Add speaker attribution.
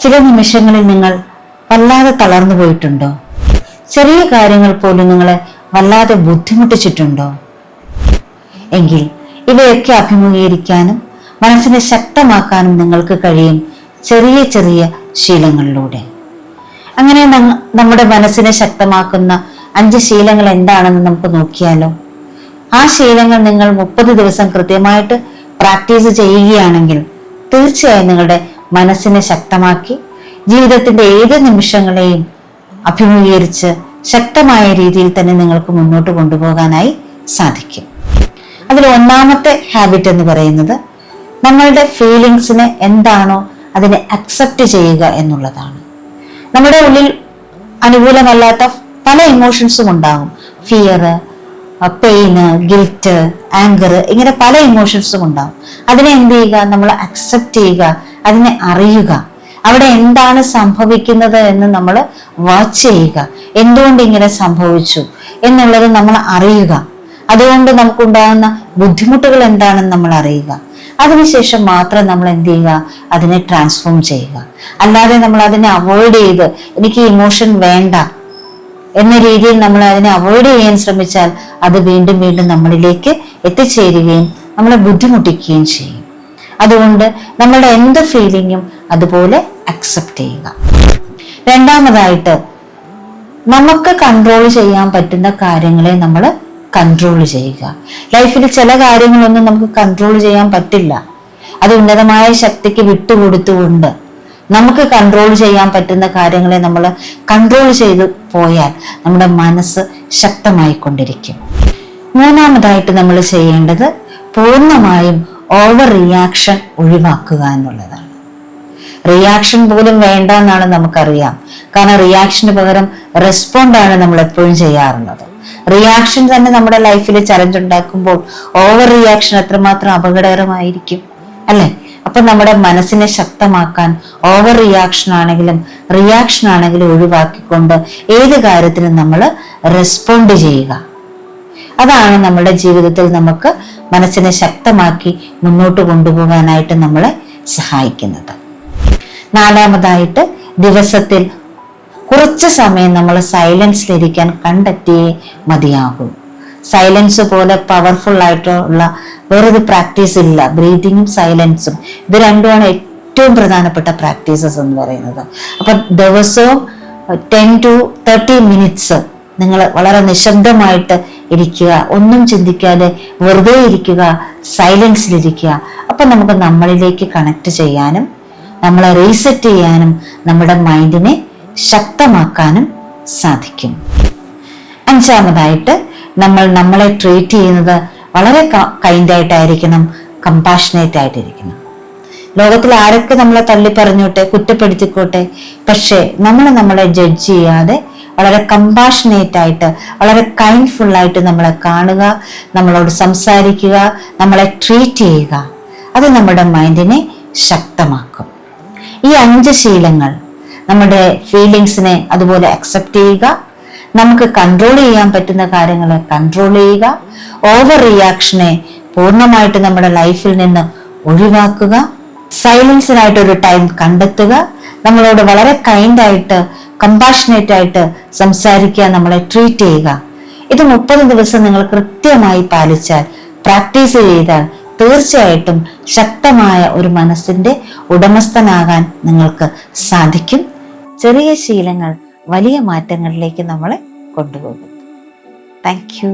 Speaker 1: ചില നിമിഷങ്ങളിൽ നിങ്ങൾ വല്ലാതെ തളർന്നു പോയിട്ടുണ്ടോ? ചെറിയ കാര്യങ്ങൾ പോലും നിങ്ങളെ വല്ലാതെ ബുദ്ധിമുട്ടിച്ചിട്ടുണ്ടോ? എങ്കിൽ ഇവയൊക്കെ അഭിമുഖീകരിക്കാനും മനസ്സിനെ ശക്തമാക്കാനും നിങ്ങൾക്ക് കഴിയും ചെറിയ ചെറിയ ശീലങ്ങളിലൂടെ. അങ്ങനെ നമ്മുടെ മനസ്സിനെ ശക്തമാക്കുന്ന 5 ശീലങ്ങൾ എന്താണെന്ന് നമുക്ക് നോക്കിയാലോ? ആ ശീലങ്ങൾ നിങ്ങൾ 30 ദിവസം കൃത്യമായിട്ട് പ്രാക്ടീസ് ചെയ്യുകയാണെങ്കിൽ തീർച്ചയായും നിങ്ങളുടെ മനസ്സിനെ ശക്തമാക്കി ജീവിതത്തിന്റെ ഏത് നിമിഷങ്ങളെയും അഭിമുഖീകരിച്ച് ശക്തമായ രീതിയിൽ തന്നെ നിങ്ങൾക്ക് മുന്നോട്ട് കൊണ്ടുപോകാനായി സാധിക്കും. അതിൽ ഒന്നാമത്തെ ഹാബിറ്റ് എന്ന് പറയുന്നത് നമ്മളുടെ ഫീലിങ്സിനെ എന്താണോ അതിനെ അക്സെപ്റ്റ് ചെയ്യുക എന്നുള്ളതാണ്. നമ്മുടെ ഉള്ളിൽ അനുകൂലമല്ലാത്ത പല ഇമോഷൻസും ഉണ്ടാകും. ഫിയർ, പെയിന്, ഗിൽറ്റ്, ആങ്കർ, ഇങ്ങനെ പല ഇമോഷൻസും ഉണ്ടാകും. അതിനെ എന്ത് ചെയ്യുക? നമ്മൾ അക്സെപ്റ്റ് ചെയ്യുക, അതിനെ അറിയുക. അവിടെ എന്താണ് സംഭവിക്കുന്നത് എന്ന് നമ്മൾ വാച്ച് ചെയ്യുക. എന്തുകൊണ്ട് ഇങ്ങനെ സംഭവിച്ചു എന്നുള്ളത് നമ്മൾ അറിയുക. അതുകൊണ്ട് നമുക്കുണ്ടാകുന്ന ബുദ്ധിമുട്ടുകൾ എന്താണെന്ന് നമ്മൾ അറിയുക. അതിനുശേഷം മാത്രം നമ്മൾ എന്ത് ചെയ്യുക? അതിനെ ട്രാൻസ്ഫോം ചെയ്യുക. അല്ലാതെ നമ്മൾ അതിനെ അവോയ്ഡ് ചെയ്ത് എനിക്ക് ഇമോഷൻ വേണ്ട എന്ന രീതിയിൽ നമ്മൾ അതിനെ അവോയ്ഡ് ചെയ്യാൻ ശ്രമിച്ചാൽ അത് വീണ്ടും വീണ്ടും നമ്മളിലേക്ക് എത്തിച്ചേരുകയും നമ്മളെ ബുദ്ധിമുട്ടിക്കുകയും ചെയ്യും. അതുകൊണ്ട് നമ്മളുടെ എന്ത് ഫീലിങ്ങും അതുപോലെ അക്സെപ്റ്റ് ചെയ്യുക. രണ്ടാമതായിട്ട്, നമുക്ക് കൺട്രോൾ ചെയ്യാൻ പറ്റുന്ന കാര്യങ്ങളെ നമ്മൾ കൺട്രോൾ ചെയ്യുക. ലൈഫിൽ ചില കാര്യങ്ങളൊന്നും നമുക്ക് കൺട്രോൾ ചെയ്യാൻ പറ്റില്ല. അത് ഉന്നതമായ ശക്തിക്ക് വിട്ടുകൊടുത്തുകൊണ്ട് നമുക്ക് കൺട്രോൾ ചെയ്യാൻ പറ്റുന്ന കാര്യങ്ങളെ നമ്മൾ കൺട്രോൾ ചെയ്ത് പോയാൽ നമ്മുടെ മനസ്സ് ശക്തമായിക്കൊണ്ടിരിക്കും. മൂന്നാമതായിട്ട് നമ്മൾ ചെയ്യേണ്ടത് പൂർണ്ണമായും ഓവർ റിയാക്ഷൻ ഒഴിവാക്കുക എന്നുള്ളതാണ്. റിയാക്ഷൻ പോലും വേണ്ട എന്നാണ് നമുക്കറിയാം. കാരണം റിയാക്ഷന് പകരം റെസ്പോണ്ടാണ് നമ്മൾ എപ്പോഴും ചെയ്യാറുള്ളത്. റിയാക്ഷൻ തന്നെ നമ്മുടെ ലൈഫിൽ ചലഞ്ച് ഉണ്ടാക്കുമ്പോൾ ഓവർ റിയാക്ഷൻ എത്രമാത്രം അപകടകരമായിരിക്കും അല്ലെ? അപ്പൊ നമ്മുടെ മനസ്സിനെ ശക്തമാക്കാൻ ഓവർ റിയാക്ഷൻ ആണെങ്കിലും ഒഴിവാക്കിക്കൊണ്ട് ഏത് കാര്യത്തിനും നമ്മൾ റെസ്പോണ്ട് ചെയ്യുക. അതാണ് നമ്മുടെ ജീവിതത്തിൽ നമുക്ക് മനസ്സിനെ ശക്തമാക്കി മുന്നോട്ട് കൊണ്ടുപോകാനായിട്ട് നമ്മളെ സഹായിക്കുന്നത്. നാലാമതായിട്ട്, ദിവസത്തിൽ കുറച്ച് സമയം നമ്മൾ സൈലൻസിലിരിക്കാൻ കണ്ടെത്തിയേ മതിയാകൂ. സൈലൻസ് പോലെ പവർഫുൾ ആയിട്ടുള്ള വേറൊരു പ്രാക്ടീസ് ഇല്ല. ബ്രീതിങ്ങും സൈലൻസും ഇത് രണ്ടുമാണ് ഏറ്റവും പ്രധാനപ്പെട്ട പ്രാക്ടീസസ് എന്ന് പറയുന്നത്. അപ്പൊ ദിവസവും 10 to 30 മിനിറ്റ്സ് നിങ്ങൾ വളരെ നിശബ്ദമായിട്ട് ഇരിക്കുക, ഒന്നും ചിന്തിക്കാതെ വെറുതെ ഇരിക്കുക, സൈലൻസിലിരിക്കുക. അപ്പൊ നമുക്ക് നമ്മളിലേക്ക് കണക്ട് ചെയ്യാനും നമ്മളെ റീസെറ്റ് ചെയ്യാനും നമ്മുടെ മൈൻഡിനെ ശക്തമാക്കാനും സാധിക്കും. അഞ്ചാമതായിട്ട്, നമ്മൾ നമ്മളെ ട്രീറ്റ് ചെയ്യുന്നത് വളരെ കൈൻഡായിട്ടായിരിക്കണം, കമ്പാഷനേറ്റ് ആയിട്ടിരിക്കണം. ലോകത്തിൽ ആരൊക്കെ നമ്മളെ തള്ളി പറഞ്ഞോട്ടെ, കുറ്റപ്പെടുത്തിക്കോട്ടെ, പക്ഷെ നമ്മളെ ജഡ്ജ് ചെയ്യാതെ വളരെ കമ്പാഷനേറ്റ് ആയിട്ട് വളരെ കൈൻഡ്ഫുൾ ആയിട്ട് നമ്മളെ കാണുക, നമ്മളോട് സംസാരിക്കുക, നമ്മളെ ട്രീറ്റ് ചെയ്യുക. അത് നമ്മുടെ മൈൻഡിനെ ശക്തമാക്കും. ഈ 5 ശീലങ്ങൾ നമ്മുടെ ഫീലിങ്സിനെ അതുപോലെ അക്സെപ്റ്റ് ചെയ്യുക, നമുക്ക് കൺട്രോൾ ചെയ്യാൻ പറ്റുന്ന കാര്യങ്ങളെ കൺട്രോൾ ചെയ്യുക, ഓവർ റിയാക്ഷനെ പൂർണ്ണമായിട്ട് നമ്മുടെ ലൈഫിൽ നിന്ന് ഒഴിവാക്കുക, സൈലൻസിനായിട്ട് ഒരു ടൈം കണ്ടെത്തുക, നമ്മളോട് വളരെ കൈൻഡായിട്ട് കമ്പാഷനേറ്റ് ആയിട്ട് സംസാരിക്കുക, നമ്മളെ ട്രീറ്റ് ചെയ്യുക. ഇത് 30 ദിവസം നിങ്ങൾ കൃത്യമായി പാലിച്ചാൽ, പ്രാക്ടീസ് ചെയ്താൽ തീർച്ചയായിട്ടും ശക്തമായ ഒരു മനസ്സിന്റെ ഉടമസ്ഥനാകാൻ നിങ്ങൾക്ക് സാധിക്കും. ചെറിയ ശീലങ്ങൾ വലിയ മാറ്റങ്ങളിലേക്ക് നമ്മളെ കൊണ്ടുപോകും. Thank you.